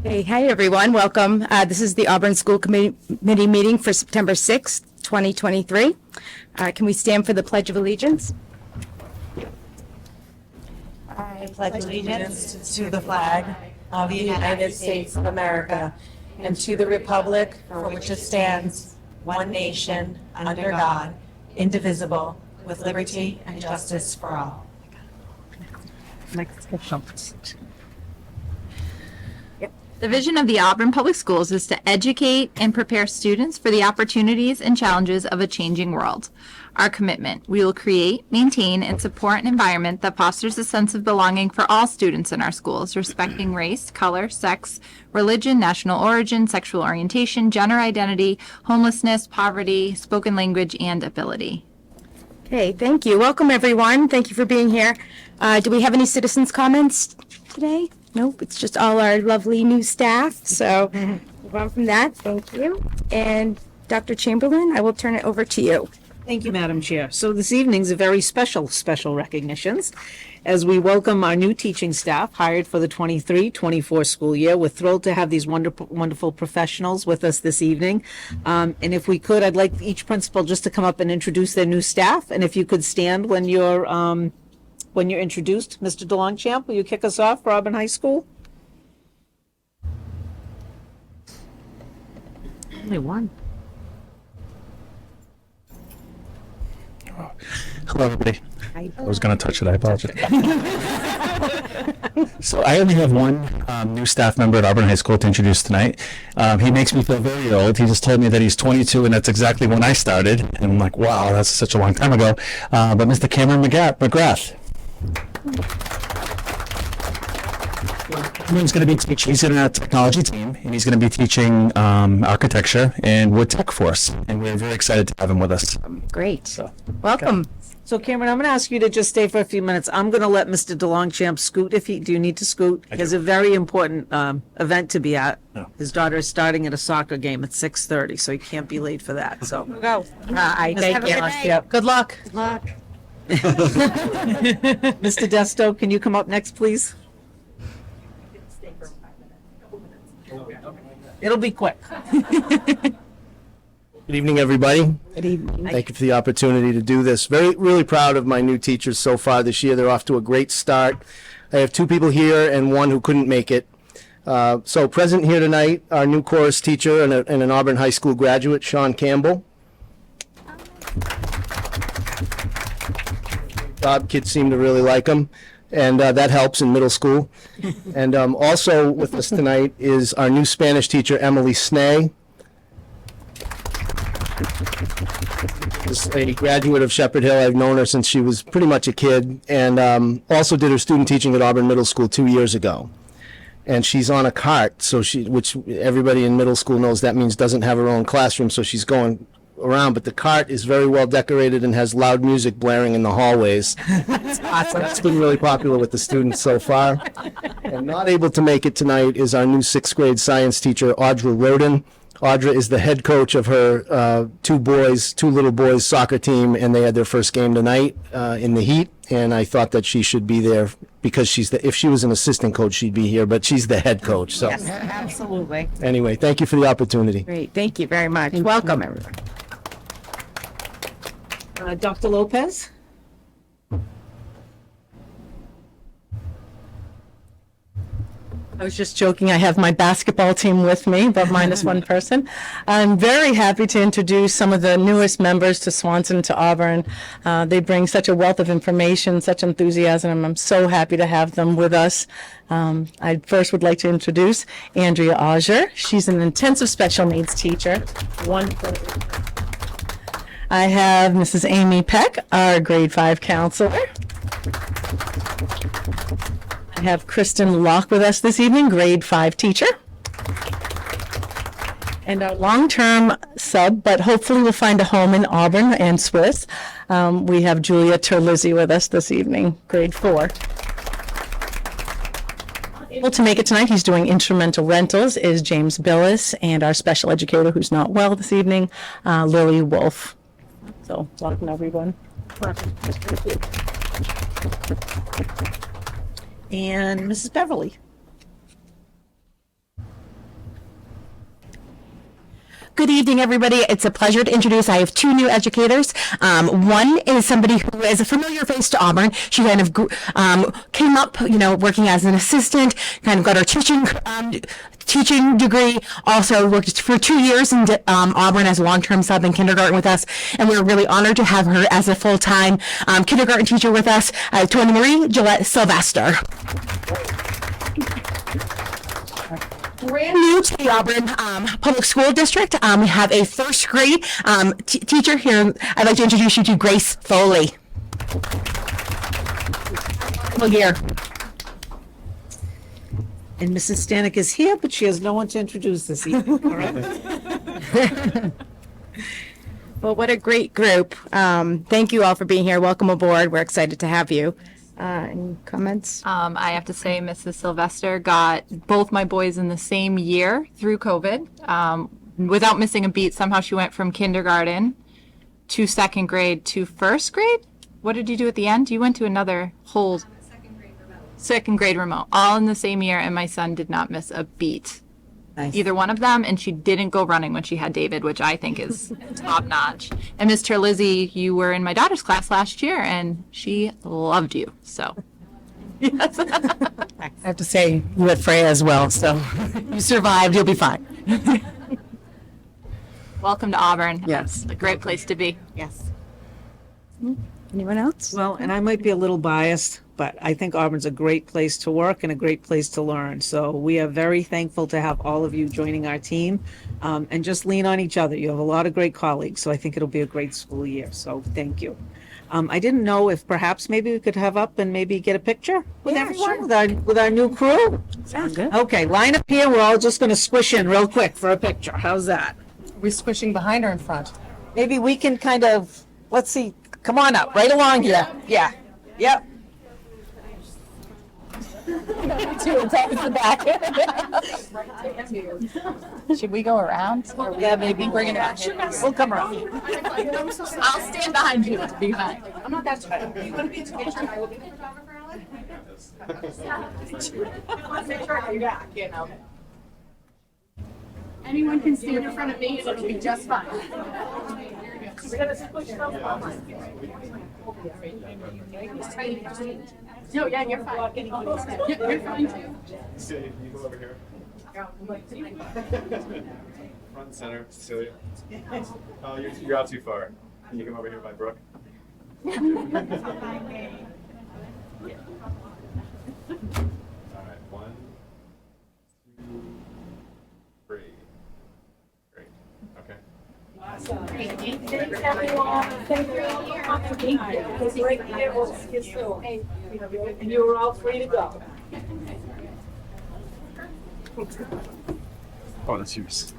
Hey, hi everyone. Welcome. This is the Auburn School Committee meeting for September 6th, 2023. Can we stand for the Pledge of Allegiance? I pledge allegiance to the flag of the United States of America and to the republic for which it stands, one nation, under God, indivisible, with liberty and justice for all. The vision of the Auburn Public Schools is to educate and prepare students for the opportunities and challenges of a changing world. Our commitment: we will create, maintain, and support an environment that fosters a sense of belonging for all students in our schools, respecting race, color, sex, religion, national origin, sexual orientation, gender identity, homelessness, poverty, spoken language, and ability. Okay, thank you. Welcome everyone. Thank you for being here. Do we have any citizens' comments today? Nope, it's just all our lovely new staff. So move on from that. Thank you. And Dr. Chamberlain, I will turn it over to you. Thank you, Madam Chair. So this evening's a very special recognitions as we welcome our new teaching staff hired for the 23-24 school year. We're thrilled to have these wonderful professionals with us this evening. And if we could, I'd like each principal just to come up and introduce their new staff. And if you could stand when you're introduced. Mr. DeLongchamp, will you kick us off for Auburn High School? Only one. Hello, everybody. I was going to touch it. I apologize. So I only have one new staff member at Auburn High School to introduce tonight. He makes me feel very old. He just told me that he's 22, and that's exactly when I started. And I'm like, wow, that's such a long time ago. But Mr. Cameron McGrath. Cameron's going to be teaching. He's in our technology team, and he's going to be teaching architecture and wood tech for us. And we're very excited to have him with us. Great. So, Welcome. okay. So Cameron, I'm going to ask you to just stay for a few minutes. I'm going to let Mr. DeLongchamp scoot do you need to scoot? He has a very important event to be at. No. His daughter is starting at a soccer game at 6:30, so he can't be late for that. So Go. I thank you. Yep. Good luck. Good luck. Mr. Desto, can you come up next, please? It'll be quick. Good evening, everybody. Good evening. Thank you for the opportunity to do this. Really proud of my new teachers so far this year. They're off to a great start. I have two people here and one who couldn't make it. So present here tonight, our new chorus teacher and an Auburn High School graduate, Sean Campbell. Kids seem to really like him, and that helps in middle school. And also with us tonight is our new Spanish teacher, Emily Snay. Is a graduate of Shepherd Hill. I've known her since she was pretty much a kid, and also did her student teaching at Auburn Middle School 2 years ago. And she's on a cart, so which everybody in middle school knows that means doesn't have her own classroom, so she's going around, but the cart is very well decorated and has loud music blaring in the hallways. That's been really popular with the students so far. And not able to make it tonight is our new 6th grade science teacher, Audra Roden. Audra is the head coach of her two little boys soccer team, and they had their first game tonight in the heat. And I thought that she should be there because if she was an assistant coach, she'd be here, but she's the head coach. So Yes, absolutely. anyway, thank you for the opportunity. Great. Thank you very much. Welcome, everyone. Dr. Lopez? I was just joking. I have my basketball team with me, but minus one person. I'm very happy to introduce some of the newest members to Swanson, to Auburn. They bring such a wealth of information, such enthusiasm. I'm so happy to have them with us. I first would like to introduce Andrea Auger. She's an intensive special needs teacher. Wonderful. I have Mrs. Amy Peck, our grade 5 counselor. I have Kristen Locke with us this evening, grade 5 teacher. And our long-term sub, but hopefully we'll find a home in Auburn and Swiss. We have Julia Terlizzi with us this evening, grade 4. Able to make it tonight, he's doing instrumental rentals, is James Billis, and our special educator who's not well this evening, Lily Wolf. So, welcome everyone. And Mrs. Beverly. good evening, everybody. It's a pleasure to introduce. I have two new educators. One is somebody who is a familiar face to Auburn. She kind of came up, working as an assistant, kind of got her teaching degree, also worked for 2 years in Auburn as a long-term sub in kindergarten with us, and we're really honored to have her as a full-time kindergarten teacher with us, Tony Marie Gillette Sylvester. Brand new to the Auburn Public School District, we have a first grade teacher here. I'd like to introduce you to Grace Foley. Well, here. And Mrs. Stanek is here, but she has no one to introduce this evening, correct? Well, what a great group. Thank you all for being here. Welcome aboard. We're excited to have you. Any comments? I have to say, Mrs. Sylvester got both my boys in the same year through COVID. Without missing a beat, somehow she went from kindergarten to second grade to first grade. What did you do at the end? You went to another whole second grade remote, all in the same year, and my son did not miss a beat. Nice. Either one of them, and she didn't go running when she had David, which I think is top notch. And Ms. Terlizzi, you were in my daughter's class last year, and she loved you. So, yes. I have to say, you had Freya as well, so you survived. You'll be fine. Welcome to Auburn. Yes. It's a great place to be. Yes. Anyone else? Well, and I might be a little biased, but I think Auburn's a great place to work and a great place to learn. So we are very thankful to have all of you joining our team, and just lean on each other. You have a lot of great colleagues, so I think it'll be a great school year. So thank you. I didn't know if perhaps maybe we could have up and maybe get a picture with everyone, with our new crew. Sounds good. Okay, line up here. We're all just going to squish in real quick for a picture. How's that? We're squishing behind or in front? Maybe we can kind of, let's see, come on up, right along here. Yeah, yep. Should we go around? Yeah, maybe bring it back. We'll come around. I'll stand behind you to be fine. Anyone can stand in front of me and it'll be just fine. No, yeah, you're fine. You're fine too. Can you go over here? Front and center, Cecilia. Oh, you're out too far. Can you come over here by Brooke? All right, 1, 2, 3. Great. Okay. Thanks, everyone. Thank you. And you were all free to go. Oh, that's yours.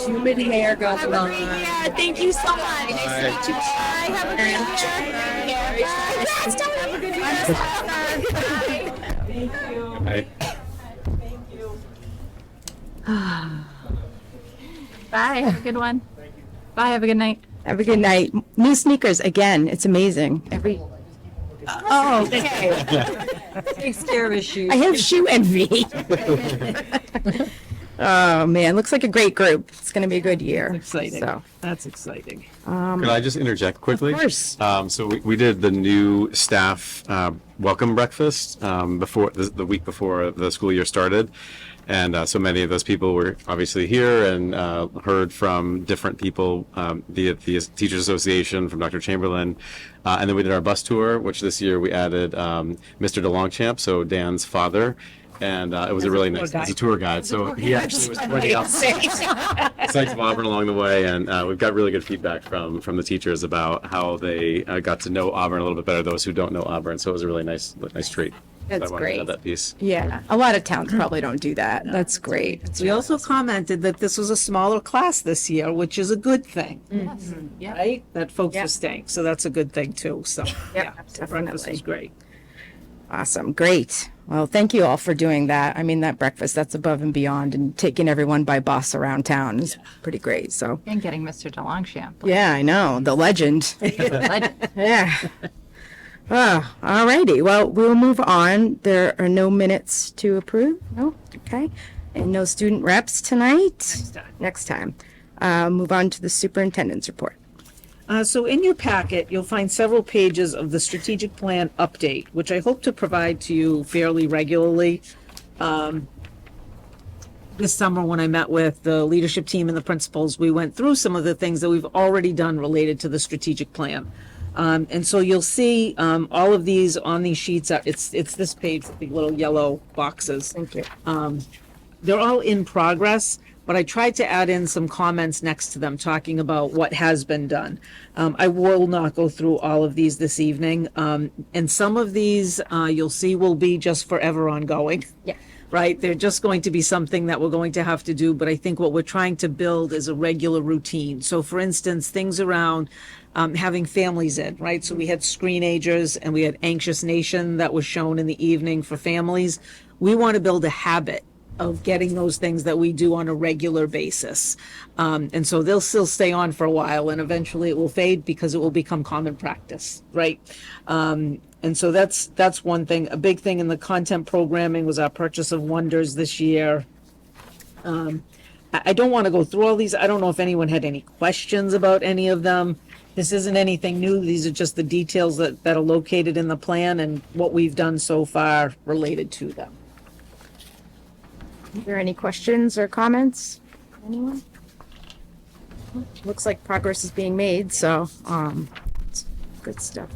Human hair goes on. Yeah, thank you so much. Nice to meet you. Bye. Have a great year. Hi. Bye. Have a good one. Bye. Have a good night. Have a good night. New sneakers again. It's amazing. Oh, okay. Takes care of his shoes. I have shoe envy. Oh man, looks like a great group. It's going to be a good year. Exciting. So, That's exciting. Could I just interject quickly? Of course. So we did the new staff welcome breakfast before the week before the school year started. And so many of those people were obviously here and heard from different people, the Teachers Association, from Dr. Chamberlain. And then we did our bus tour, which this year we added Mr. DeLongchamp, so Dan's father. And it was a really nice, as a tour guide. So he actually was pointing out sites of Auburn along the way. And we've got really good feedback from the teachers about how they got to know Auburn a little bit better, those who don't know Auburn. So it was a really nice treat. That's I wanted to great. add that piece. Yeah, a lot of towns probably don't do that. That's great. We also commented that this was a smaller class this year, which is a good thing. Right? That folks are staying. So that's a good thing too. So, yeah, the breakfast definitely. was great. Awesome. Great. Well, thank you all for doing that. I mean, that breakfast, that's above and beyond, and taking everyone by bus around town is pretty great. So, And getting Mr. DeLongchamp. yeah, I know. The legend. Yeah. Oh, all righty. Well, we'll move on. There are no minutes to approve. No? Okay. And no student reps tonight? Next time. Next time. Move on to the superintendent's report. So in your packet, you'll find several pages of the strategic plan update, which I hope to provide to you fairly regularly. This summer, when I met with the leadership team and the principals, we went through some of the things that we've already done related to the strategic plan. And so you'll see all of these on these sheets. It's this page with the little yellow boxes. Thank you. They're all in progress, but I tried to add in some comments next to them talking about what has been done. I will not go through all of these this evening. And some of these you'll see will be just forever ongoing. Yeah. Right? They're just going to be something that we're going to have to do, but I think what we're trying to build is a regular routine. So for instance, things around having families in, right? So we had Screenagers and we had Anxious Nation that was shown in the evening for families. We want to build a habit of getting those things that we do on a regular basis. And so they'll still stay on for a while and eventually it will fade because it will become common practice, right? And so that's one thing. A big thing in the content programming was our purchase of Wonders this year. I don't want to go through all these. I don't know if anyone had any questions about any of them. This isn't anything new. These are just the details that are located in the plan and what we've done so far related to them. Are there any questions or comments? Anyone? Looks like progress is being made, so it's good stuff.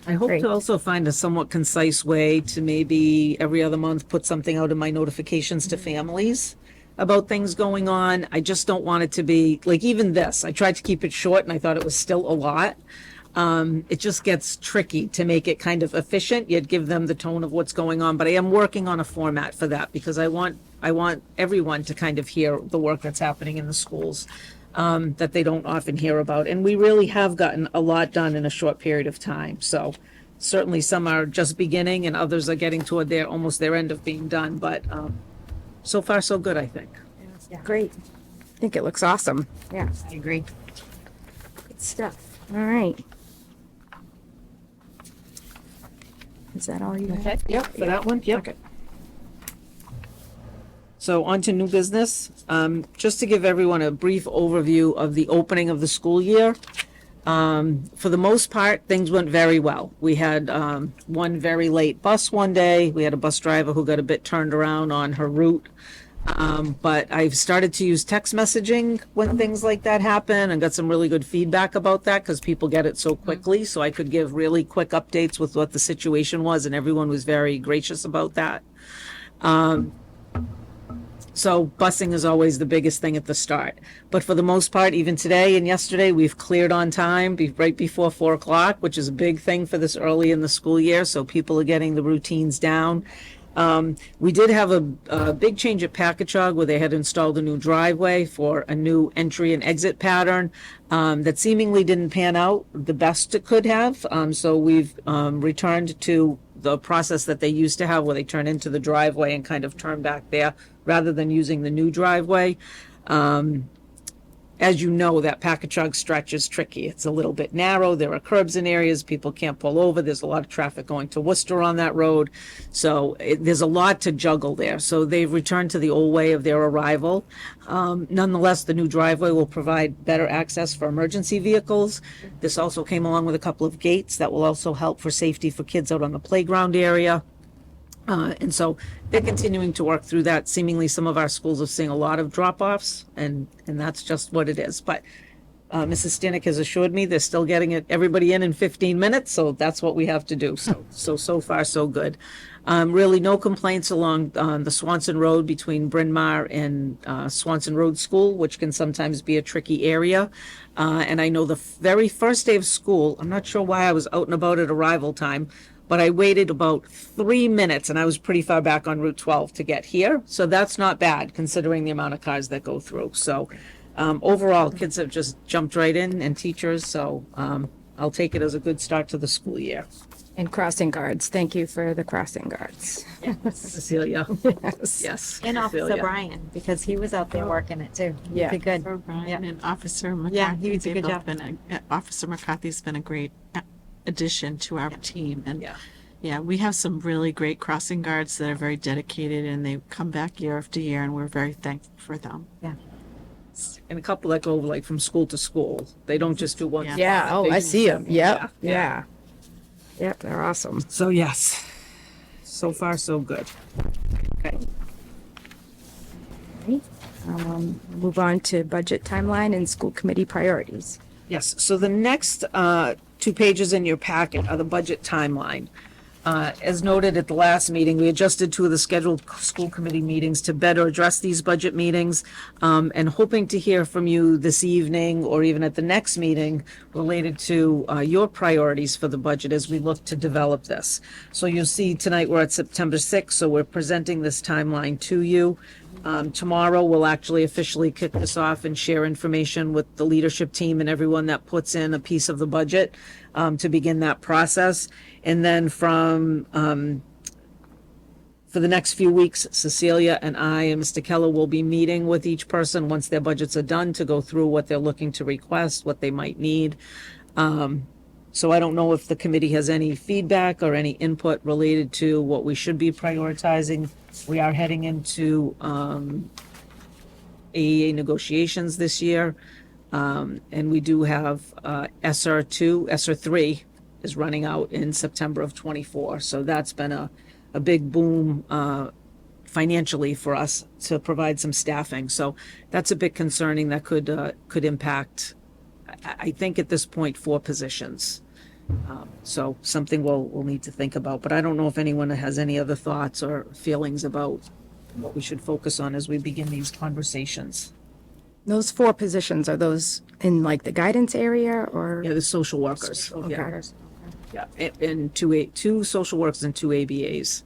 I hope Great. to also find a somewhat concise way to maybe every other month put something out in my notifications to families about things going on. I just don't want it to be like even this. I tried to keep it short and I thought it was still a lot. It just gets tricky to make it kind of efficient, yet give them the tone of what's going on. But I am working on a format for that because I want everyone to kind of hear the work that's happening in the schools that they don't often hear about. And we really have gotten a lot done in a short period of time. So certainly some are just beginning and others are getting toward almost their end of being done. But so far, so good, I think. Great. I think it looks awesome. Yeah, I agree. good stuff. All right. Is that all you have? Yep, for that one, yep. Okay. So on to new business. Just to give everyone a brief overview of the opening of the school year. For the most part, things went very well. We had one very late bus one day. We had a bus driver who got a bit turned around on her route. But I've started to use text messaging when things like that happen and got some really good feedback about that because people get it so quickly. So I could give really quick updates with what the situation was and everyone was very gracious about that. So busing is always the biggest thing at the start. But for the most part, even today and yesterday, we've cleared on time right before 4 o'clock, which is a big thing for this early in the school year. So people are getting the routines down. We did have a big change at Packagug where they had installed a new driveway for a new entry and exit pattern that seemingly didn't pan out the best it could have. So we've returned to the process that they used to have where they turn into the driveway and kind of turn back there rather than using the new driveway. As you know, that Packagug stretch is tricky. It's a little bit narrow. There are curbs in areas. People can't pull over. There's a lot of traffic going to Worcester on that road. So there's a lot to juggle there. So they've returned to the old way of their arrival. Nonetheless, the new driveway will provide better access for emergency vehicles. This also came along with a couple of gates that will also help for safety for kids out on the playground area. And so they're continuing to work through that. Seemingly some of our schools are seeing a lot of drop-offs and that's just what it is. But Mrs. Stanek has assured me they're still getting everybody in 15 minutes. So that's what we have to do. So far, so good. Really no complaints along the Swanson Road between Bryn Mawr and Swanson Road School, which can sometimes be a tricky area. And I know the very first day of school, I'm not sure why I was out and about at arrival time, but I waited about 3 minutes and I was pretty far back on Route 12 to get here. So that's not bad considering the amount of cars that go through. So overall, kids have just jumped right in and teachers. So I'll take it as a good start to the school year. And crossing guards. Thank you for the crossing guards. Cecilia. Yes. Yes. And Officer Cecilia. Brian, because he was out there working it too. Yeah. Pretty good. For Brian Yeah. and Officer McCarthy. Yeah, he did a they've good both job. Officer McCarthy's been a great addition to our team. And, Yeah. Yeah, we have some really great crossing guards that are very dedicated and they come back year after year and we're very thankful for them. And a couple that go like from school to school. They don't just do one. Yeah. Yeah, oh, They I do see them. several. Yep, yeah. Yep, they're awesome. So yes, so far so good. Okay. Move on to budget timeline and school committee priorities. Yes, so the next 2 pages in your packet are the budget timeline. As noted at the last meeting, we adjusted 2 of the scheduled school committee meetings to better address these budget meetings, and hoping to hear from you this evening or even at the next meeting related to your priorities for the budget as we look to develop this. So you'll see tonight we're at September 6th, so we're presenting this timeline to you. Tomorrow, we'll actually officially kick this off and share information with the leadership team and everyone that puts in a piece of the budget to begin that process. And then for the next few weeks, Cecilia and I and Mr. Keller will be meeting with each person once their budgets are done to go through what they're looking to request, what they might need. So I don't know if the committee has any feedback or any input related to what we should be prioritizing. We are heading into AEA negotiations this year. And we do have ESSER 3 is running out in September of '24. So that's been a big boom financially for us to provide some staffing. So that's a bit concerning. That could impact, I think at this point, 4 positions. So something we'll need to think about, but I don't know if anyone has any other thoughts or feelings about what we should focus on as we begin these conversations. Those 4 positions, are those in like the guidance area or? Yeah, the social workers. Okay. Yeah, and two social workers and 2 ABAs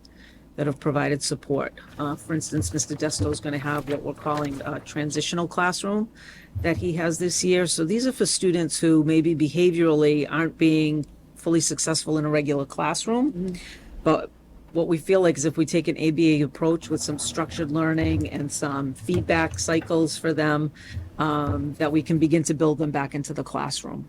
that have provided support. For instance, Mr. Desto is going to have what we're calling a transitional classroom that he has this year. So these are for students who maybe behaviorally aren't being fully successful in a regular classroom. But what we feel like is if we take an ABA approach with some structured learning and some feedback cycles for them, that we can begin to build them back into the classroom.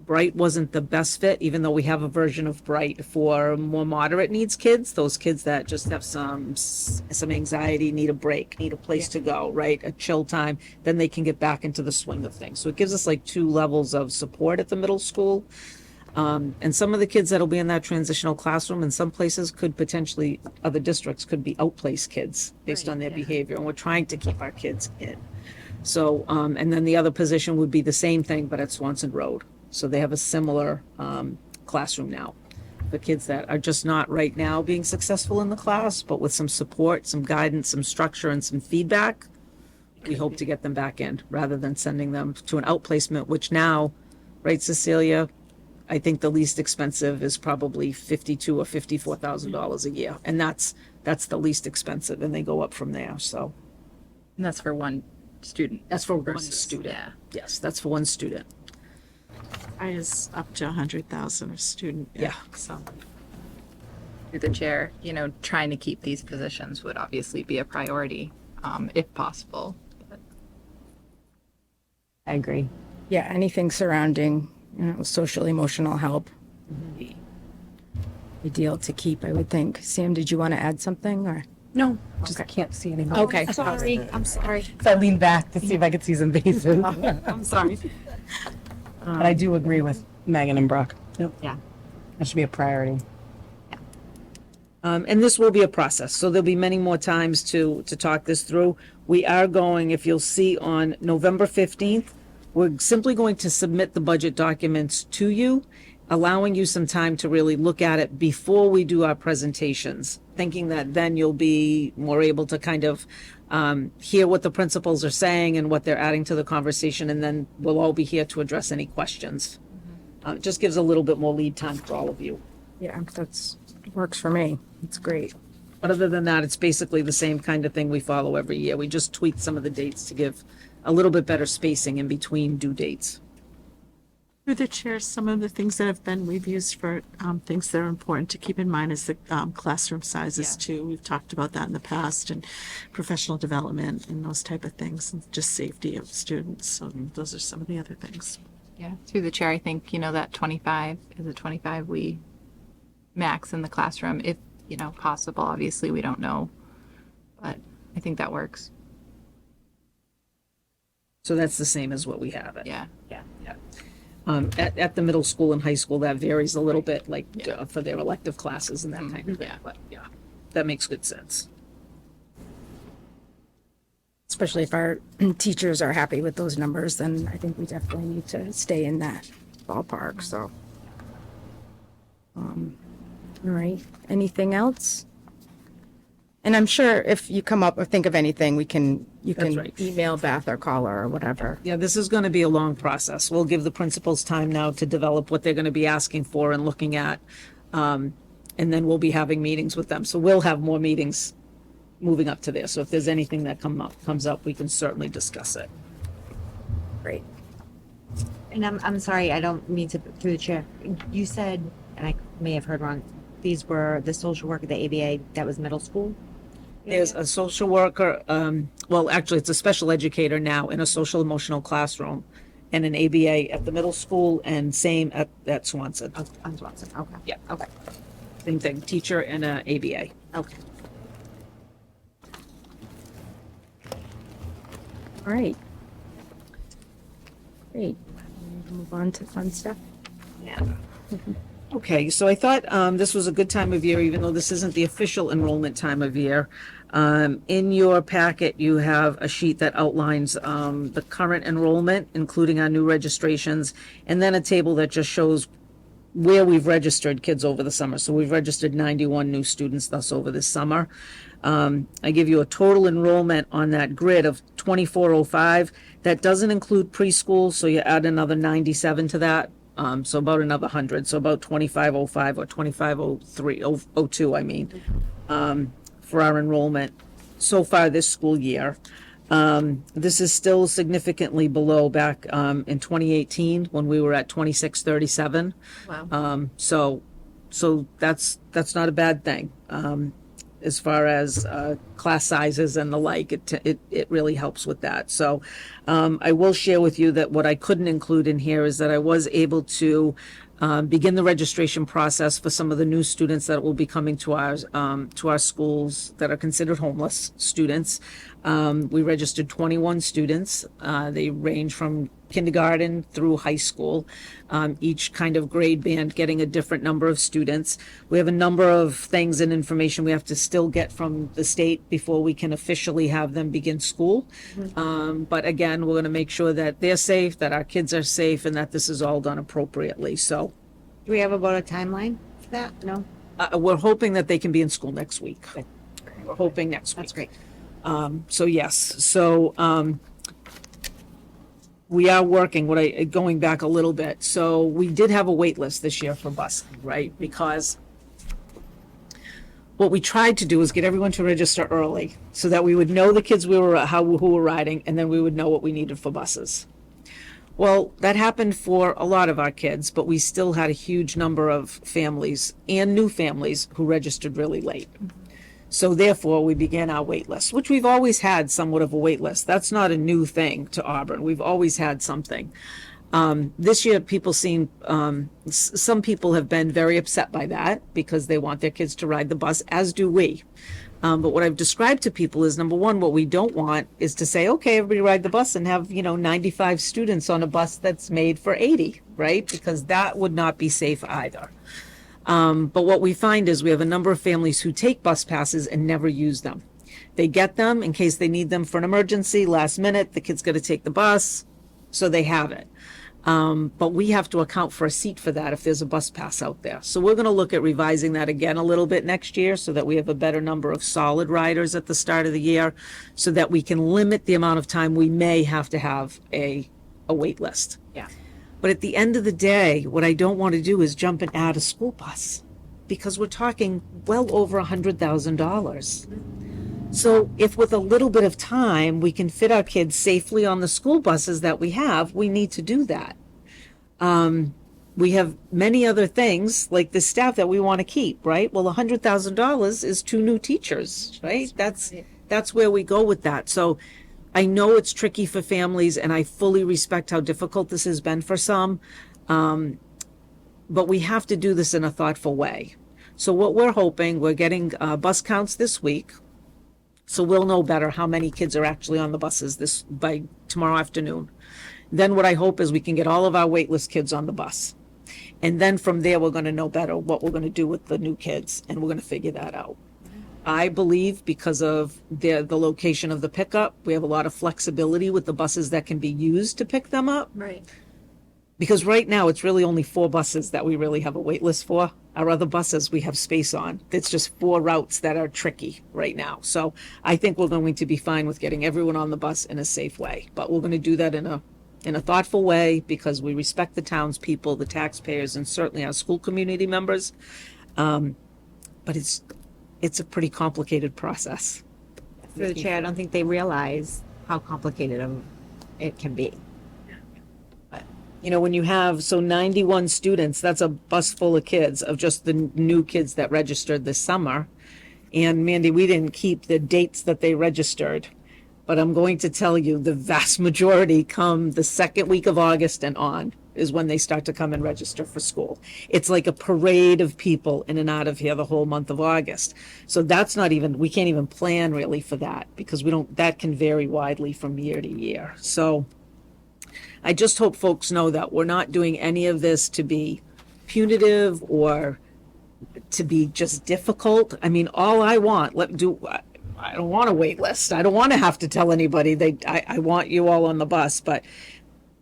Bright wasn't the best fit, even though we have a version of Bright for more moderate needs kids, those kids that just have some anxiety, need a break, need a place to go, right? A chill time, then they can get back into the swing of things. So it gives us like 2 levels of support at the middle school. And some of the kids that'll be in that transitional classroom in some places could potentially, other districts could be outplaced kids based on their behavior. And we're trying to keep our kids in. So, and then the other position would be the same thing, but at Swanson Road. So they have a similar classroom now. The kids that are just not right now being successful in the class, but with some support, some guidance, some structure, and some feedback, we hope to get them back in rather than sending them to an outplacement, which now, right, Cecilia, I think the least expensive is probably $52,000 or $54,000 a year, and that's the least expensive, and they go up from there. So And that's for one student. that's for one Versus- student. yeah. Yes, that's for one student. I is up to 100,000 a student. Yeah. So, Through the chair, trying to keep these positions would obviously be a priority, if possible. I agree. Yeah, anything surrounding, social emotional help. Ideal to keep, I would think. Sam, did you want to add something or? No, just can't see anymore. Okay. Sorry, I'm sorry. So I leaned back to see if I could see some faces. I'm sorry. But I do agree with Megan and Brooke. Yeah. That should be a priority. And this will be a process, so there'll be many more times to talk this through. We are going, if you'll see on November 15th, we're simply going to submit the budget documents to you, allowing you some time to really look at it before we do our presentations, thinking that then you'll be more able to kind of hear what the principals are saying and what they're adding to the conversation, and then we'll all be here to address any questions. It just gives a little bit more lead time for all of you. Yeah, works for me. It's great. But other than that, it's basically the same kind of thing we follow every year. We just tweak some of the dates to give a little bit better spacing in between due dates. through the chair, some of the things that have been, we've used for things that are important to keep in mind is the classroom sizes too. We've talked about that in the past, and professional development and those type of things, and just safety of students. So those are some of the other things. Yeah, through the chair, I think, that 25 is a 25 we max in the classroom if, possible. Obviously, we don't know, but I think that works. So that's the same as what we have it. Yeah. Yeah. At the middle school and high school, that varies a little bit, like for their elective classes and that kind of thing. Yeah. But yeah, that makes good sense. Especially if our teachers are happy with those numbers, then I think we definitely need to stay in that ballpark, so. All right, anything else? And I'm sure if you come up or think of anything, you can right. email Beth or call her or whatever. Yeah, this is going to be a long process. We'll give the principals time now to develop what they're going to be asking for and looking at. And then we'll be having meetings with them. So we'll have more meetings moving up to there. So if there's anything that comes up, we can certainly discuss it. Great. And I'm sorry, I don't mean to, through the chair. You said, and I may have heard wrong, these were the social worker, the ABA, that was middle school? There's a social worker, well, actually, it's a special educator now in a social emotional classroom, and an ABA at the middle school, and same at Swanson. Oh, on Swanson, okay. Yeah. Okay, Same thing, teacher and a ABA. okay. All right. Great. Move on to fun stuff. Okay, so I thought this was a good time of year, even though this isn't the official enrollment time of year. In your packet, you have a sheet that outlines the current enrollment, including our new registrations, and then a table that just shows where we've registered kids over the summer. So we've registered 91 new students thus over this summer. I give you a total enrollment on that grid of 2405. That doesn't include preschool, so you add another 97 to that. So about another 100, so about 2505 or 2502, I mean, for our enrollment so far this school year. This is still significantly below back in 2018 when we were at 2637. Wow. So that's not a bad thing. As far as class sizes and the like, it really helps with that. So I will share with you that what I couldn't include in here is that I was able to begin the registration process for some of the new students that will be coming to our schools that are considered homeless students. We registered 21 students. They range from kindergarten through high school, each kind of grade band getting a different number of students. We have a number of things and information we have to still get from the state before we can officially have them begin school. But again, we're going to make sure that they're safe, that our kids are safe, and that this is all done appropriately. So Do we have about a timeline for that? No? we're hoping that they can be in school next week. We're hoping next week. That's great. So yes, so we are working, going back a little bit. So we did have a wait list this year for busing, right? Because what we tried to do is get everyone to register early so that we would know the kids who were riding, and then we would know what we needed for buses. Well, that happened for a lot of our kids, but we still had a huge number of families and new families who registered really late. So therefore, we began our wait list, which we've always had somewhat of a wait list. That's not a new thing to Auburn. We've always had something. This year, some people have been very upset by that because they want their kids to ride the bus, as do we. But what I've described to people is, number one, what we don't want is to say, okay, everybody ride the bus and have, 95 students on a bus that's made for 80, right? Because that would not be safe either. But what we find is we have a number of families who take bus passes and never use them. They get them in case they need them for an emergency, last minute, the kid's going to take the bus, so they have it. But we have to account for a seat for that if there's a bus pass out there. So we're going to look at revising that again a little bit next year so that we have a better number of solid riders at the start of the year so that we can limit the amount of time we may have to have a wait list. Yeah. But at the end of the day, what I don't want to do is jump and add a school bus because we're talking well over $100,000. So if with a little bit of time, we can fit our kids safely on the school buses that we have, we need to do that. We have many other things like the staff that we want to keep, right? Well, $100,000 is 2 new teachers, right? That's where we go with that. So I know it's tricky for families, and I fully respect how difficult this has been for some, but we have to do this in a thoughtful way. So what we're hoping, we're getting bus counts this week. So we'll know better how many kids are actually on the buses by tomorrow afternoon. Then what I hope is we can get all of our waitlist kids on the bus. And then from there, we're going to know better what we're going to do with the new kids, and we're going to figure that out. I believe because of the location of the pickup, we have a lot of flexibility with the buses that can be used to pick them up. Right. Because right now, it's really only 4 buses that we really have a wait list for. Our other buses, we have space on. It's just 4 routes that are tricky right now. So I think we're going to be fine with getting everyone on the bus in a safe way. But we're going to do that in a thoughtful way because we respect the townspeople, the taxpayers, and certainly our school community members. But it's a pretty complicated process. Through the chair, I don't think they realize how complicated it can be. You know, when you have 91 students, that's a bus full of kids, of just the new kids that registered this summer. And Mandy, we didn't keep the dates that they registered, but I'm going to tell you the vast majority come the second week of August and on is when they start to come and register for school. It's like a parade of people in and out of here the whole month of August. So that's not even, we can't even plan really for that because that can vary widely from year to year. So I just hope folks know that we're not doing any of this to be punitive or to be just difficult. I mean, all I want, I don't want a wait list. I don't want to have to tell anybody I want you all on the bus, but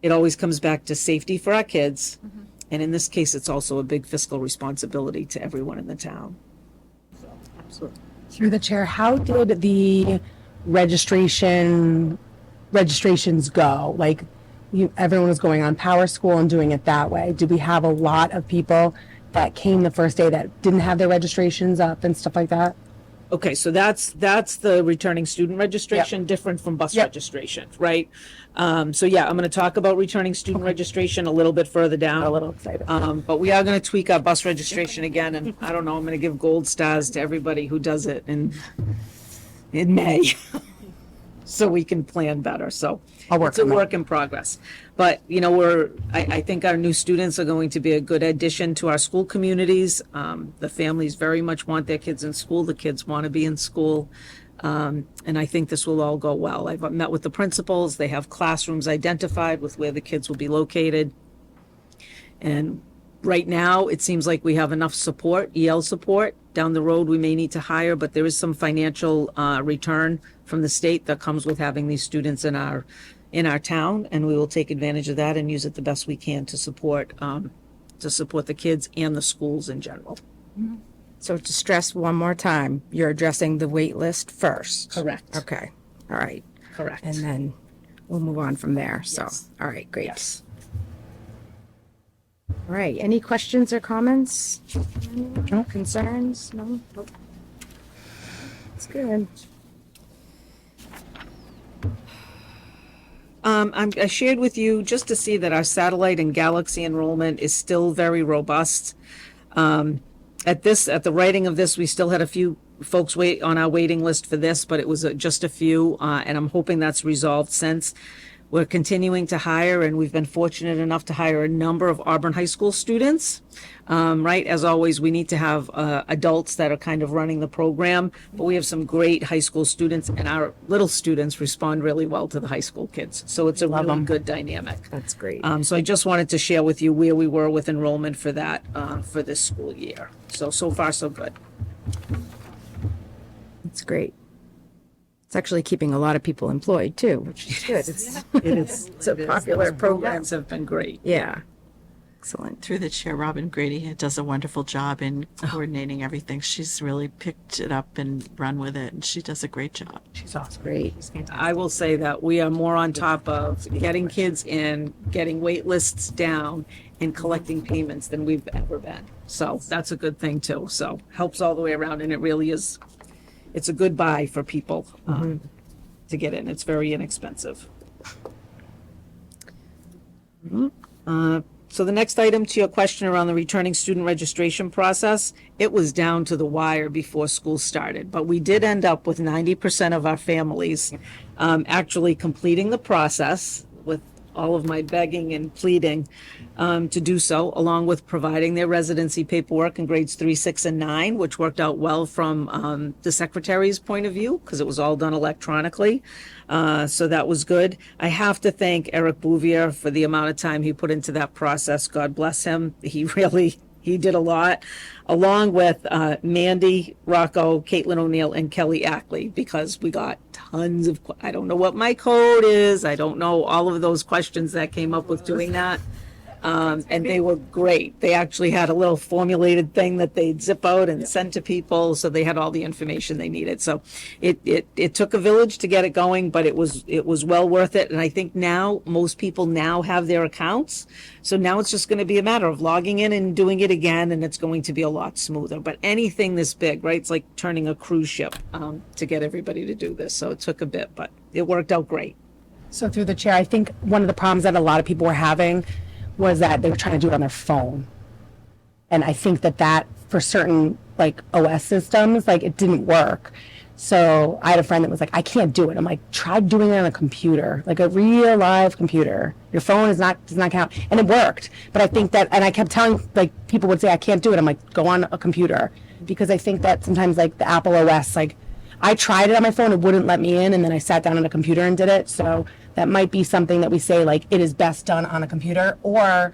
it always comes back to safety for our kids. And in this case, it's also a big fiscal responsibility to everyone in the town. So, absolutely. Through the chair, how did the registrations go? Like, everyone was going on Power School and doing it that way. Did we have a lot of people that came the first day that didn't have their registrations up and stuff like that? Okay, so that's the returning student registration, different from bus registration, right? So yeah, I'm going to talk about returning student registration a little bit further down. A little excited. But we are going to tweak our bus registration again, and I don't know, I'm going to give gold stars to everybody who does it in May. So we can plan better. So it's a work in progress. But, you know, I think our new students are going to be a good addition to our school communities. The families very much want their kids in school. The kids want to be in school. And I think this will all go well. I've met with the principals. They have classrooms identified with where the kids will be located. And right now, it seems like we have enough support, EL support. Down the road, we may need to hire, but there is some financial return from the state that comes with having these students in our town, and we will take advantage of that and use it the best we can to support the kids and the schools in general. So to stress one more time, you're addressing the wait list first. Correct. Okay. All right. Correct. And then we'll move on from there. So, all right, great. Yes. All right. Any questions or comments? No concerns? No? Nope. That's good. I shared with you just to see that our satellite and Galaxy enrollment is still very robust. At the writing of this, we still had a few folks wait on our waiting list for this, but it was just a few, and I'm hoping that's resolved since. We're continuing to hire, and we've been fortunate enough to hire a number of Auburn High School students. Right, as always, we need to have adults that are kind of running the program, but we have some great high school students, and our little students respond really well to the high school kids. So it's a really good dynamic. That's great. So I just wanted to share with you where we were with enrollment for that, for this school year. So far, so good. That's great. It's actually keeping a lot of people employed too, which is good. It's a popular program. Programs have been great. Yeah. Excellent. Through the chair, Robin Grady does a wonderful job in coordinating everything. She's really picked it up and run with it, and she does a great job. She's awesome. Great. I will say that we are more on top of getting kids in, getting wait lists down, and collecting payments than we've ever been. So that's a good thing too. So helps all the way around, and it really is, it's a good buy for people to get in. It's very inexpensive. So the next item to your question around the returning student registration process, it was down to the wire before school started, but we did end up with 90% of our families actually completing the process with all of my begging and pleading to do so, along with providing their residency paperwork in grades 3, 6, and 9, which worked out well from the secretary's point of view because it was all done electronically. So that was good. I have to thank Eric Bouvier for the amount of time he put into that process. God bless him. He did a lot, along with Mandy Rocco, Caitlin O'Neill, and Kelly Ackley, because we got tons of, I don't know what my code is. I don't know all of those questions that came up with doing that. And they were great. They actually had a little formulated thing that they'd zip out and send to people, so they had all the information they needed. So it took a village to get it going, but it was well worth it. And I think now most people now have their accounts, so now it's just going to be a matter of logging in and doing it again, and it's going to be a lot smoother. But anything this big, right? It's like turning a cruise ship to get everybody to do this. So it took a bit, but it worked out great. So through the chair, I think one of the problems that a lot of people were having was that they were trying to do it on their phone. And I think that for certain like OS systems, like it didn't work. So I had a friend that was like, I can't do it. I'm like, try doing it on a computer, like a real live computer. Your phone does not count. And it worked. But I think that, and I kept telling, like, people would say, I can't do it. I'm like, go on a computer. Because I think that sometimes like the Apple OS, like I tried it on my phone, it wouldn't let me in. And then I sat down on a computer and did it. So that might be something that we say, like, it is best done on a computer, or,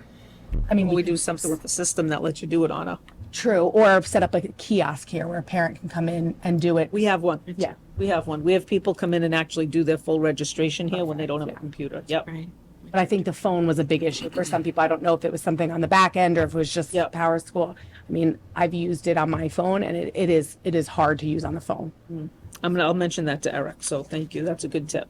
I mean, We do something with the system that lets you do it on a. true, or set up like a kiosk here where a parent can come in and do it. We have one. Yeah. We have one. We have people come in and actually do their full registration here when they don't have a computer. Yep. Right. But I think the phone was a big issue for some people. I don't know if it was something on the back end or if it was just Yep. Power School. I mean, I've used it on my phone, and it is hard to use on the phone. I'll mention that to Eric. So thank you. That's a good tip.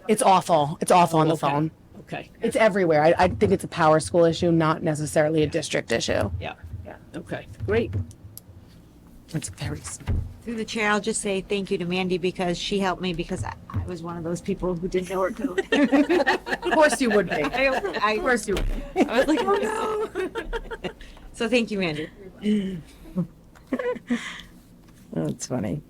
It's awful. It's awful on the Okay. phone. Okay. It's everywhere. I think it's a Power School issue, not necessarily a district issue. Yeah. Okay. Great. It's very. Through the chair, I'll just say thank you to Mandy because she helped me because I was one of those people who didn't know her code. Of course you would be. Of course you would. I was like, oh no. So thank you, Mandy. That's funny.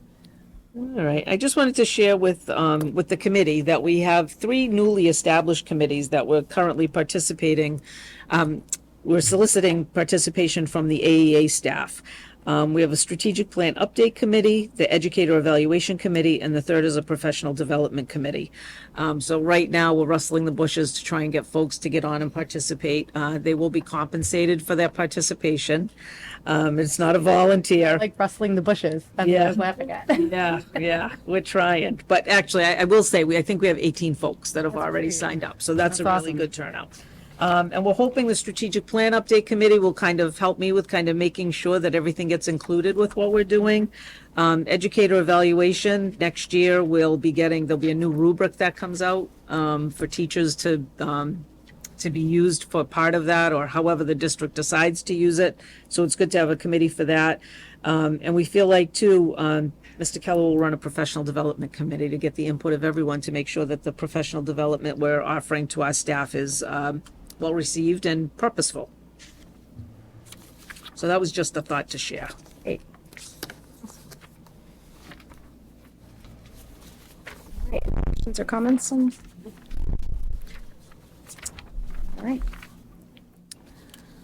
All right. I just wanted to share with the committee that we have 3 newly established committees that we're currently participating. We're soliciting participation from the AEA staff. We have a strategic plan update committee, the educator evaluation committee, and the third is a professional development committee. So right now we're rustling the bushes to try and get folks to get on and participate. They will be compensated for their participation. It's not a volunteer. Like rustling the bushes. That's what I was laughing at. Yeah, we're trying. But actually, I will say, I think we have 18 folks that have already signed up. So that's a really awesome. good turnout. And we're hoping the strategic plan update committee will kind of help me with kind of making sure that everything gets included with what we're doing. Educator evaluation, next year there'll be a new rubric that comes out for teachers to be used for part of that, or however the district decides to use it. So it's good to have a committee for that. And we feel like too, Mr. Keller will run a professional development committee to get the input of everyone to make sure that the professional development we're offering to our staff is well received and purposeful. So that was just a thought to share. Great. Questions or comments on? All right.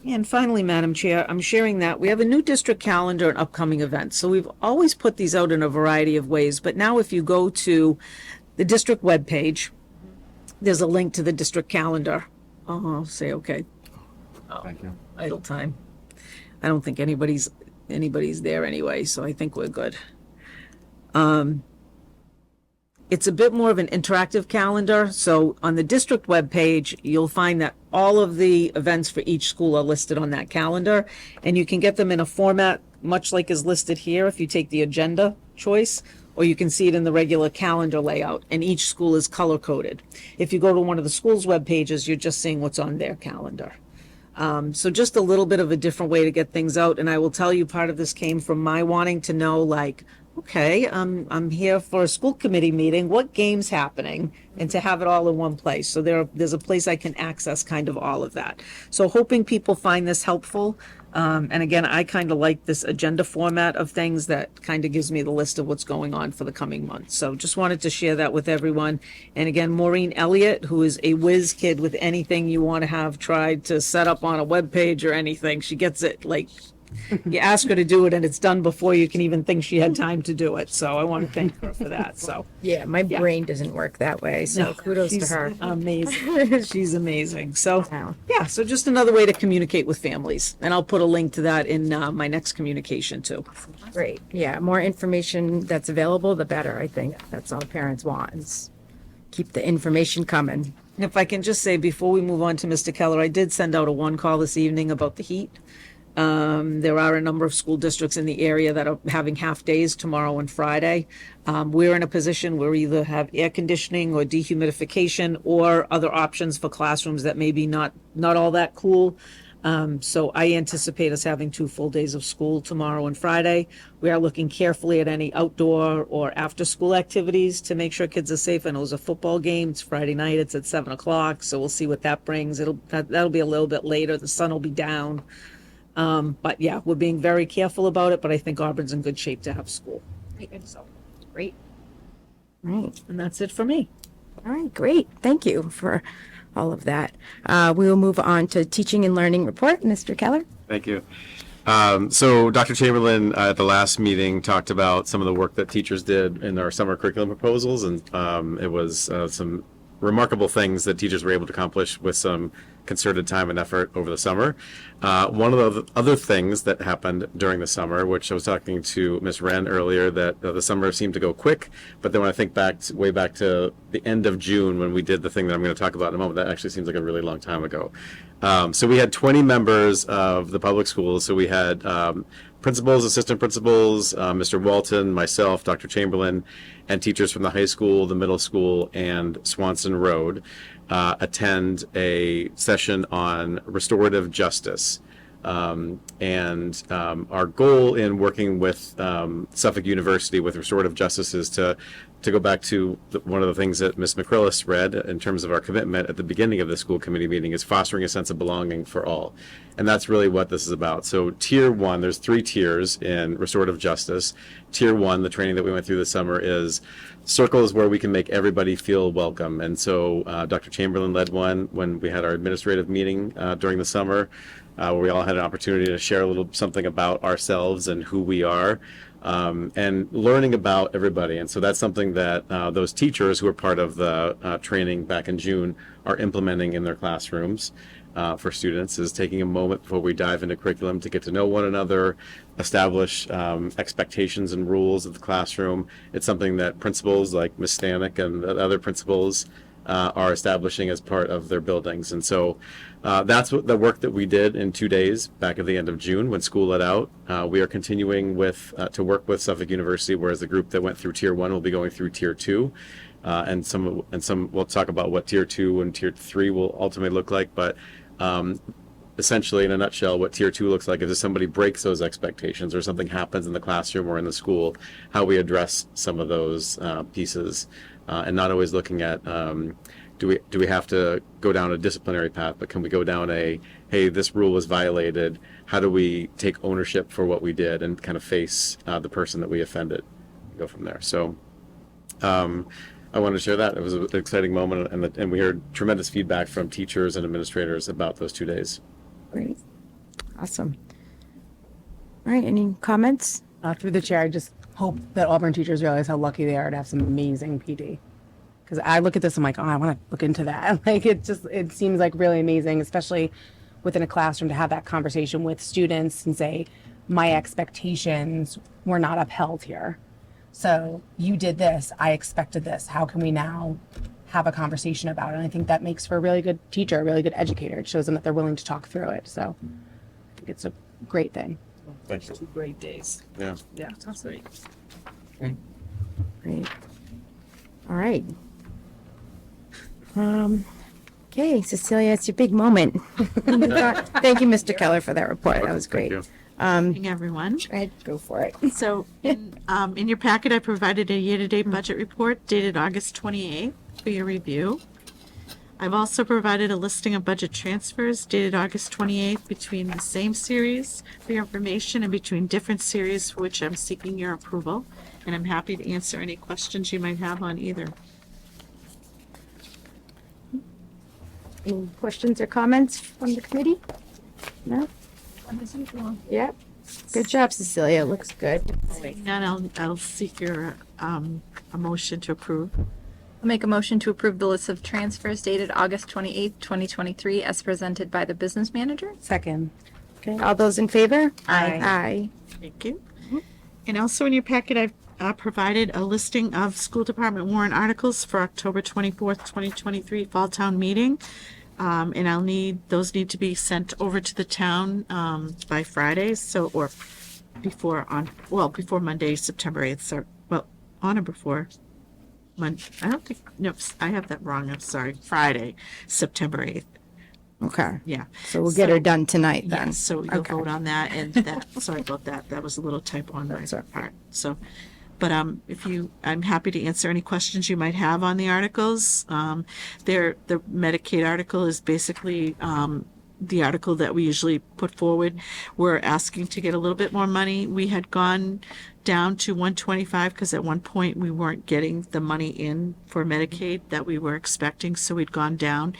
And finally, Madam Chair, I'm sharing that we have a new district calendar and upcoming events. So we've always put these out in a variety of ways, but now if you go to the district webpage, there's a link to the district calendar. I'll say, okay. Thank you. Idle time. I don't think anybody's there anyway, so I think we're good. It's a bit more of an interactive calendar. So on the district webpage, you'll find that all of the events for each school are listed on that calendar, and you can get them in a format much like is listed here if you take the agenda choice, or you can see it in the regular calendar layout, and each school is color coded. If you go to one of the school's web pages, you're just seeing what's on their calendar. So just a little bit of a different way to get things out. And I will tell you, part of this came from my wanting to know, like, okay, I'm here for a school committee meeting. What game's happening? And to have it all in one place. So there's a place I can access kind of all of that. So hoping people find this helpful. And again, I kind of like this agenda format of things that kind of gives me the list of what's going on for the coming months. So just wanted to share that with everyone. And again, Maureen Elliott, who is a whiz kid with anything you want to have tried to set up on a web page or anything, she gets it like you ask her to do it and it's done before you can even think she had time to do it. So I want to thank her for that. So Yeah, my brain doesn't work that way, so kudos to she's her. amazing. She's amazing. So Wow. yeah, so just another way to communicate with families. And I'll put a link to that in my next communication too. Great. Yeah, more information that's available, the better, I think. That's all parents want, is keep the information coming. If I can just say, before we move on to Mr. Keller, I did send out a one call this evening about the heat. There are a number of school districts in the area that are having half days tomorrow and Friday. We're in a position where we either have air conditioning or dehumidification or other options for classrooms that may be not all that cool. So I anticipate us having 2 full days of school tomorrow and Friday. We are looking carefully at any outdoor or after-school activities to make sure kids are safe. I know it's a football game. It's Friday night. It's at 7:00. So we'll see what that brings. That'll be a little bit later. The sun will be down. But yeah, we're being very careful about it, but I think Auburn's in good shape to have school. So, Great. Right. and that's it for me. All right, great. Thank you for all of that. We will move on to teaching and learning report. Mr. Keller? Thank you. So Dr. Chamberlain at the last meeting talked about some of the work that teachers did in our summer curriculum proposals, and it was some remarkable things that teachers were able to accomplish with some concerted time and effort over the summer. One of the other things that happened during the summer, which I was talking to Ms. Wren earlier, that the summer seemed to go quick, but then when I think way back to the end of June when we did the thing that I'm going to talk about in a moment, that actually seems like a really long time ago. So we had 20 members of the public schools. So we had principals, assistant principals, Mr. Walton, myself, Dr. Chamberlain, and teachers from the high school, the middle school, and Swanson Road attend a session on restorative justice. And our goal in working with Suffolk University with restorative justice is to go back to one of the things that Ms. McCrillis read in terms of our commitment at the beginning of the school committee meeting, is fostering a sense of belonging for all. And that's really what this is about. So tier 1, there's 3 tiers in restorative justice. Tier 1, the training that we went through this summer, is circles where we can make everybody feel welcome. And so Dr. Chamberlain led one when we had our administrative meeting during the summer, where we all had an opportunity to share a little something about ourselves and who we are. And learning about everybody. And so that's something that those teachers who were part of the training back in June are implementing in their classrooms for students, is taking a moment before we dive into curriculum to get to know one another, establish expectations and rules of the classroom. It's something that principals like Ms. Stanek and the other principals are establishing as part of their buildings. And so that's what the work that we did in 2 days back at the end of June when school let out. We are continuing to work with Suffolk University, whereas the group that went through tier 1 will be going through tier 2. And some we'll talk about what tier 2 and tier 3 will ultimately look like. But essentially, in a nutshell, what tier 2 looks like is if somebody breaks those expectations or something happens in the classroom or in the school, how we address some of those pieces. And not always looking at do we have to go down a disciplinary path, but can we go down hey, this rule was violated, how do we take ownership for what we did and kind of face the person that we offended, go from there. So I wanted to share that. It was an exciting moment, and we heard tremendous feedback from teachers and administrators about those 2 days. Great. Awesome. All right, any comments? Through the chair, I just hope that Auburn teachers realize how lucky they are to have some amazing PD. Because I look at this, I'm like, oh, I want to look into that. Like, it seems like really amazing, especially within a classroom, to have that conversation with students and say, my expectations were not upheld here. So you did this, I expected this. How can we now have a conversation about it? And I think that makes for a really good teacher, a really good educator. It shows them that they're willing to talk through it. So I think it's a great thing. Thank you. 2 great days. Yeah. Yeah, that's great. Great. All right. Okay, Cecilia, it's your big moment. Thank you, Mr. Keller, for that report. That was Thank great. you. Evening, everyone. Go ahead, go for it. So in your packet, I provided a year-to-date budget report dated August 28th for your review. I've also provided a listing of budget transfers dated August 28th between the same series for your information and between different series for which I'm seeking your approval. And I'm happy to answer any questions you might have on either. Any questions or comments from the committee? No? Yep. Good job, Cecilia. Looks good. Seeing none, I'll seek your a motion to approve. I'll make a motion to approve the list of transfers dated August 28th, 2023, as presented by the business manager. Second. Okay, all those in favor? Aye. Aye. Thank you. And also in your packet, I've provided a listing of school department warrant articles for October 24th, 2023 Fall Town Meeting. And those need to be sent over to the town by Friday, or before Monday, September 8th. So, well, on or before Monday. I don't think, no, I have that wrong. I'm sorry. Friday, September 8th. Okay. Yeah. So we'll get her done tonight then. Yes, so you'll Okay. vote on that, and that, sorry about that, that was a little typo on my part, so. But I'm happy to answer any questions you might have on the articles. The Medicaid article is basically, the article that we usually put forward. We're asking to get a little bit more money. We had gone down to 125 because at one point we weren't getting the money in for Medicaid that we were expecting, so we'd gone down.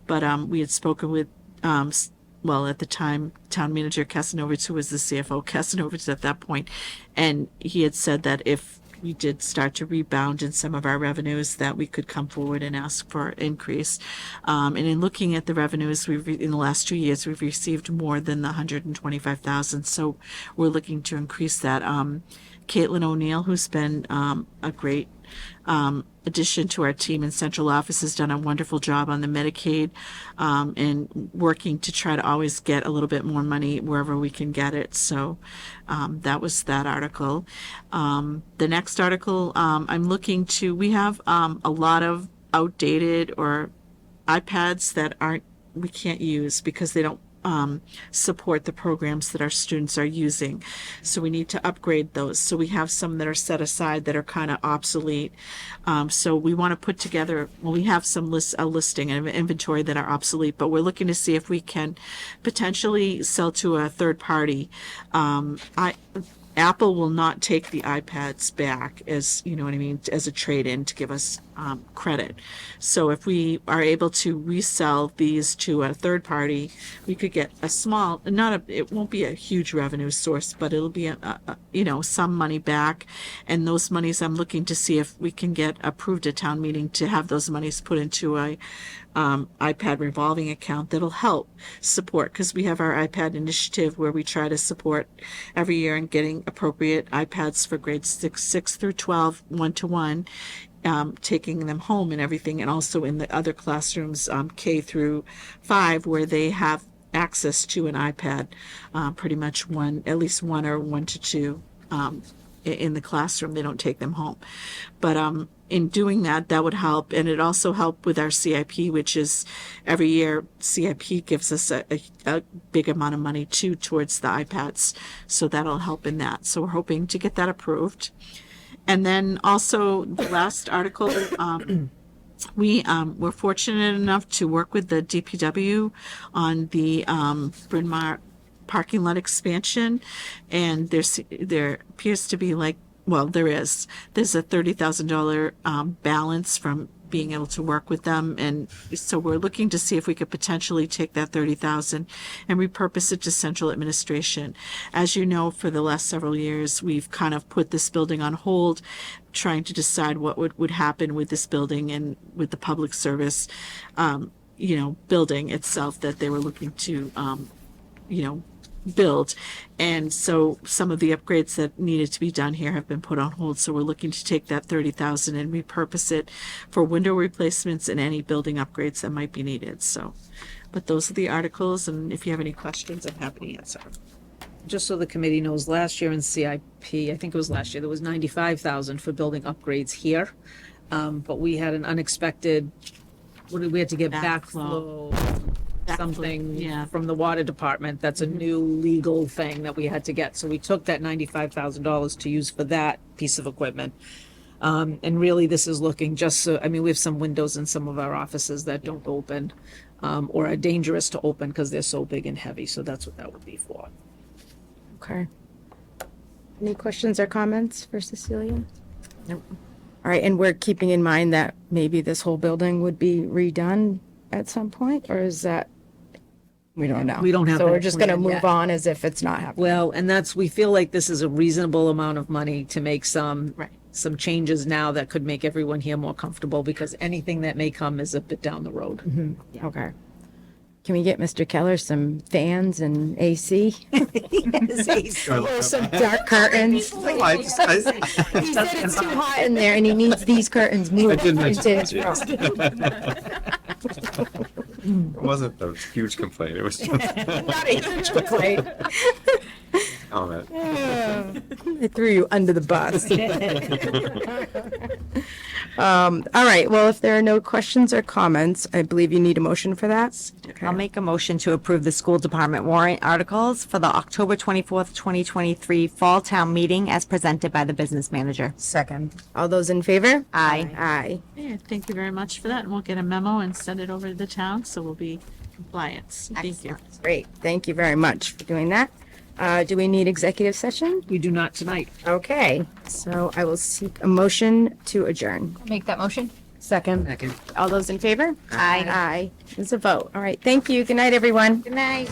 But we had spoken with, at the time, Town Manager Kasanovitz, who was the CFO, Kasanovitz at that point, and he had said that if we did start to rebound in some of our revenues, that we could come forward and ask for an increase. And in looking at the revenues, in the last 2 years, we've received more than the 125,000. So we're looking to increase that. Caitlin O'Neill, who's been a great addition to our team in central office, has done a wonderful job on the Medicaid and working to try to always get a little bit more money wherever we can get it. So that was that article. The next article, we have a lot of outdated or iPads that we can't use because they don't support the programs that our students are using. So we need to upgrade those. So we have some that are set aside that are kind of obsolete. So we want to put together, we have a listing and an inventory that are obsolete, but we're looking to see if we can potentially sell to a third party. Apple will not take the iPads back as a trade-in to give us credit. So if we are able to resell these to a third party, we could get a small, it won't be a huge revenue source, but it'll be some money back. And those monies, I'm looking to see if we can get approved at town meeting to have those monies put into a iPad revolving account that'll help support, because we have our iPad initiative where we try to support every year in getting appropriate iPads for grades 6 through 12, 1-to-1, taking them home and everything, and also in the other classrooms, K through 5, where they have access to an iPad, pretty much at least 1 or 1-to-2 in the classroom. They don't take them home. But in doing that, that would help. And it also helped with our CIP, which is every year CIP gives us a big amount of money too towards the iPads. So that'll help in that. So we're hoping to get that approved. And then also the last article, we were fortunate enough to work with the DPW on the Bryn Mawr parking lot expansion. And there appears to be there's a $30,000 balance from being able to work with them. And so we're looking to see if we could potentially take that $30,000 and repurpose it to central administration. As you know, for the last several years, we've kind of put this building on hold, trying to decide what would happen with this building and with the public service, building itself that they were looking to, build. And so some of the upgrades that needed to be done here have been put on hold. So we're looking to take that $30,000 and repurpose it for window replacements and any building upgrades that might be needed. So, but those are the articles. And if you have any questions, I'm happy to answer. Just so the committee knows, last year in CIP, I think it was last year, there was 95,000 for building upgrades here. But we had an unexpected, we had to get backflow something Yeah. from the water department. That's a new legal thing that we had to get. So we took that $95,000 to use for that piece of equipment. And really, this is looking just so, I mean, we have some windows in some of our offices that don't open, or are dangerous to open because they're so big and heavy. So that's what that would be for. Okay. Any questions or comments for Cecilia? Nope. All right, and we're keeping in mind that maybe this whole building would be redone at some point, or is that, we don't know? We don't have So we're that just gonna plan move yet. on as if it's not happening. Well, and we feel like this is a reasonable amount of money to make some Right. changes now that could make everyone here more comfortable, because anything that may come is a bit down the road. Okay. Can we get Mr. Keller some fans and AC? Or some dark curtains? I just, I, He said it's too hot in there and he needs these curtains moved did mention into his that, room. it wasn't a huge complaint. It was just Not a huge complaint. a comment. I threw you under the bus. All right, well, if there are no questions or comments, I believe you need a motion for that. I'll make a motion to approve the school department warrant articles for the October 24th, 2023 Fall Town Meeting as presented by the business manager. Second. All those in favor? Aye. Aye. Yeah, thank you very much for that, and we'll get a memo and send it over to the town, so we'll be compliant. Thank you. Great, thank you very much for doing that. Do we need executive session? We do not tonight. Okay, so I will seek a motion to adjourn. Make that motion. Second. All those in favor? Aye. Aye. It's a vote. All right, thank you. Good night, everyone. Good night.